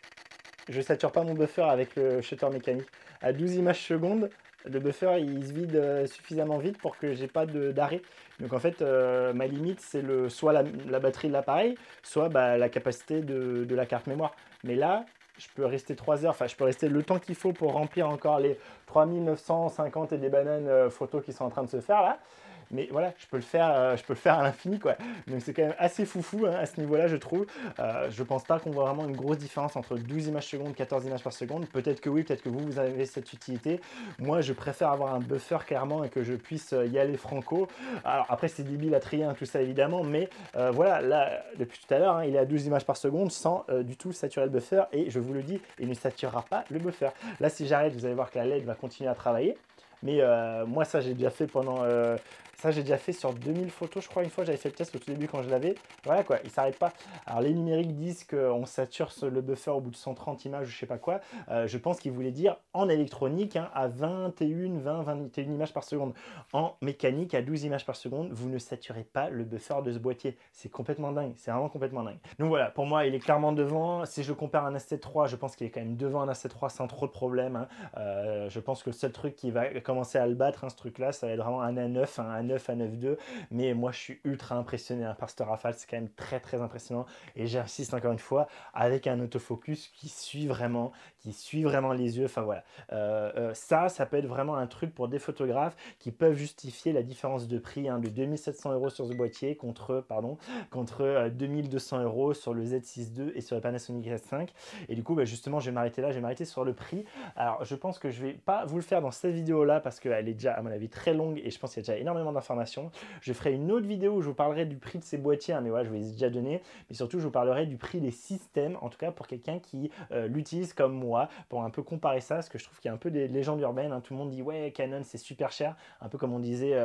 Je sature pas mon buffer avec le shutter mécanique. À 12 images secondes, le buffer il se vide suffisamment vite pour que j'ai pas d'arrêt. Donc en fait, ma limite c'est soit la batterie de l'appareil, soit bah, la capacité de la carte mémoire. Mais là, je peux rester 3 heures, enfin je peux rester le temps qu'il faut pour remplir encore les 3950 et des bananes photos qui sont en train de se faire là. Mais voilà, je peux le faire à l'infini quoi. Donc c'est quand même assez foufou hein, à ce niveau-là, je trouve. Je pense pas qu'on voit vraiment une grosse différence entre 12 images secondes, 14 images par seconde. Peut-être que oui, peut-être que vous avez cette utilité. Moi, je préfère avoir un buffer clairement et que je puisse y aller franco. Alors après, c'est débile à trier hein, tout ça évidemment, mais voilà, là, depuis tout à l'heure, hein, il est à 12 images par seconde sans du tout saturer le buffer et je vous le dis, il ne saturera pas le buffer. Là, si j'arrête, vous allez voir que la LED va continuer à travailler. Mais moi, ça, j'ai déjà fait pendant. Ça, j'ai déjà fait sur 2000 photos, je crois. Une fois, j'avais fait le test au tout début quand je l'avais. Voilà quoi, il s'arrête pas. Alors, les numériques disent qu'on sature le buffer au bout de 130 images, je sais pas quoi. Je pense qu'ils voulaient dire en électronique hein, à 21 images par seconde. En mécanique, à 12 images par seconde, vous ne saturez pas le buffer de ce boîtier. C'est complètement dingue. C'est vraiment complètement dingue. Donc voilà, pour moi, il est clairement devant. Si je compare un S7 III, je pense qu'il est quand même devant un S7 III sans trop de problèmes. Hein. Je pense que le seul truc qui va commencer à le battre, hein, ce truc-là, ça va être vraiment un A9, un A9, A9 II. Mais moi, je suis ultra impressionné hein, par cette rafale. C'est quand même très, très impressionnant. Et j'insiste encore une fois, avec un autofocus qui suit vraiment les yeux. Enfin voilà. Ça peut être vraiment un truc pour des photographes qui peuvent justifier la différence de prix hein, de 2700 € sur ce boîtier contre 2200 € sur le Z6 II et sur le Panasonic S5. Et du coup, bah, justement, je vais m'arrêter là. Je vais m'arrêter sur le prix. Alors, je pense que je vais pas vous le faire dans cette vidéo-là parce qu'elle est déjà, à mon avis, très longue et je pense qu'il y a déjà énormément d'informations. Je ferai une autre vidéo où je vous parlerai du prix de ces boîtiers, hein, mais voilà, je vous les ai déjà donnés. Mais surtout, je vous parlerai du prix des systèmes, en tout cas pour quelqu'un qui l'utilise comme moi, pour un peu comparer ça, parce que je trouve qu'il y a un peu des légendes urbaines. Hein. Tout le monde dit, ouais, Canon, c'est super cher. Un peu comme on disait,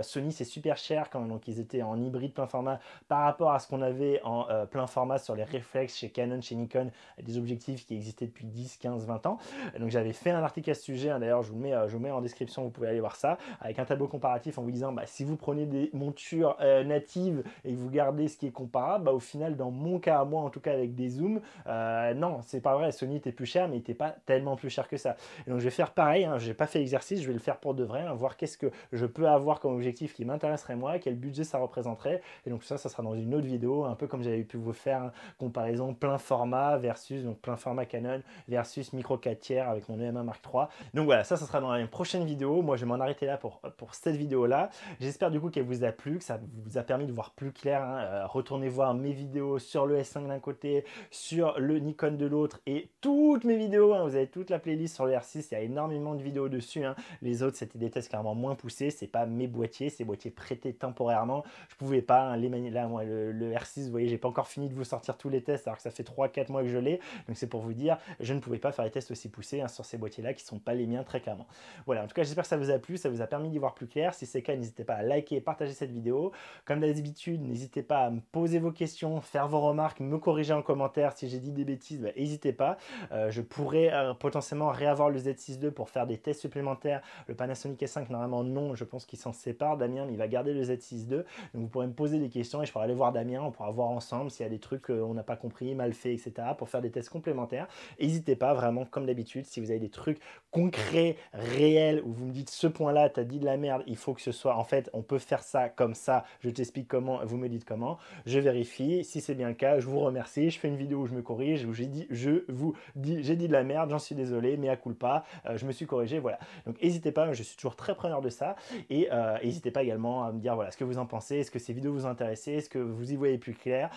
Sony, c'est super cher quand donc, ils étaient en hybride plein format par rapport à ce qu'on avait en plein format sur les réflexes chez Canon, chez Nikon, des objectifs qui existaient depuis 10, 15, 20 ans. Donc j'avais fait un article à ce sujet, hein, d'ailleurs je vous le mets en description, vous pouvez aller voir ça, avec un tableau comparatif en vous disant bah, si vous prenez des montures natives et que vous gardez ce qui est comparable, bah, au final dans mon cas à moi en tout cas avec des zooms, non c'est pas vrai, Sony était plus cher mais il n'était pas tellement plus cher que ça. Et donc je vais faire pareil, hein, je n'ai pas fait l'exercice, je vais le faire pour de vrai, hein, voir qu'est-ce que je peux avoir comme objectif qui m'intéresserait moi, quel budget ça représenterait, et donc ça sera dans une autre vidéo, un peu comme j'avais pu vous faire, hein, comparaison plein format versus donc plein format Canon versus micro 4 tiers avec mon EM1 Mark III. Donc voilà, ça sera dans une prochaine vidéo. Moi, je vais m'en arrêter là pour cette vidéo-là. J'espère du coup qu'elle vous a plu, que ça vous a permis de voir plus clair. Hein. Retournez voir mes vidéos sur le S5 d'un côté, sur le Nikon de l'autre et toutes mes vidéos. Hein. Vous avez toute la playlist sur le R6. Il y a énormément de vidéos dessus. Hein. Les autres, c'était des tests clairement moins poussés. C'est pas mes boîtiers, c'est boîtiers prêtés temporairement. Je pouvais pas, hein, là, moi, le R6, vous voyez, j'ai pas encore fini de vous sortir tous les tests alors que ça fait 3-4 mois que je l'ai. Donc c'est pour vous dire, je ne pouvais pas faire les tests aussi poussés hein, sur ces boîtiers-là qui ne sont pas les miens très clairement. Voilà, en tout cas, j'espère que ça vous a plu, ça vous a permis d'y voir plus clair. Si c'est le cas, n'hésitez n'hésitez pas à liker et partager cette vidéo. Comme d'habitude, n'hésitez pas à me poser vos questions, faire vos remarques, me corriger en commentaire. Si j'ai dit des bêtises, bah, n'hésitez pas. Je pourrais potentiellement réavoir le Z6 II pour faire des tests supplémentaires. Le Panasonic S5, normalement non, je pense qu'il s'en sépare, Damien, mais il va garder le Z6 II. Donc vous pourrez me poser des questions et je pourrai aller voir Damien, on pourra voir ensemble s'il y a des trucs qu'on n'a pas compris, mal fait, etc. pour faire des tests complémentaires. N'hésitez pas, vraiment, comme d'habitude, si vous avez des trucs concrets, réels, où vous me dites ce point-là, tu as dit de la merde, il faut que ce soit, en fait, on peut faire ça comme ça, je t'explique comment, vous me dites comment, je vérifie, si c'est bien le cas, je vous remercie, je fais une vidéo où je me corrige, où j'ai dit, j'ai dit de la merde, j'en suis désolé, mais à culpa, je me suis corrigé, voilà. Donc n'hésitez pas, je suis toujours très preneur de ça, et n'hésitez pas également à me dire, voilà, ce que vous en pensez, est-ce que ces vidéos vous intéressent, est-ce que vous y voyez plus clair,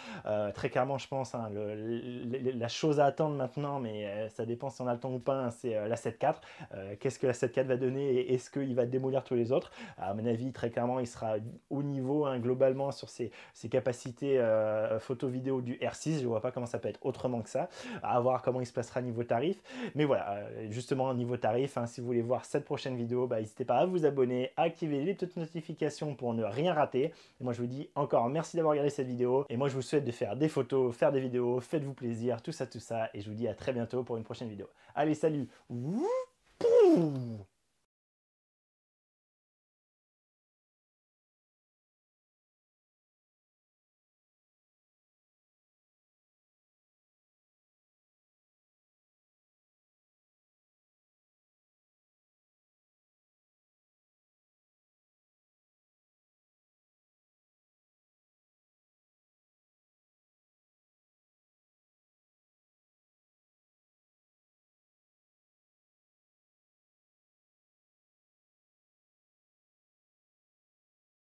très clairement, je pense, hein, la chose à attendre maintenant, mais ça dépend si on a le temps ou pas, hein, c'est la 7.4. Qu'est-ce que la 7.4 va donner et est-ce qu'il va démolir tous les autres? À mon avis, très clairement, il sera au niveau, hein, globalement sur ses capacités photo-vidéo du R6. Je ne vois pas comment ça peut être autrement que ça. À voir comment il se placera niveau tarif. Mais voilà, justement, niveau tarif, hein, si vous voulez voir cette prochaine vidéo, bah, n'hésitez pas à vous abonner, à activer les petites notifications pour ne rien rater. Et moi, je vous dis encore merci d'avoir regardé cette vidéo. Et moi, je vous souhaite de faire des photos, faire des vidéos, faites-vous plaisir, tout ça, tout ça. Et je vous dis à très bientôt pour une prochaine vidéo. Allez, salut! Wouhou!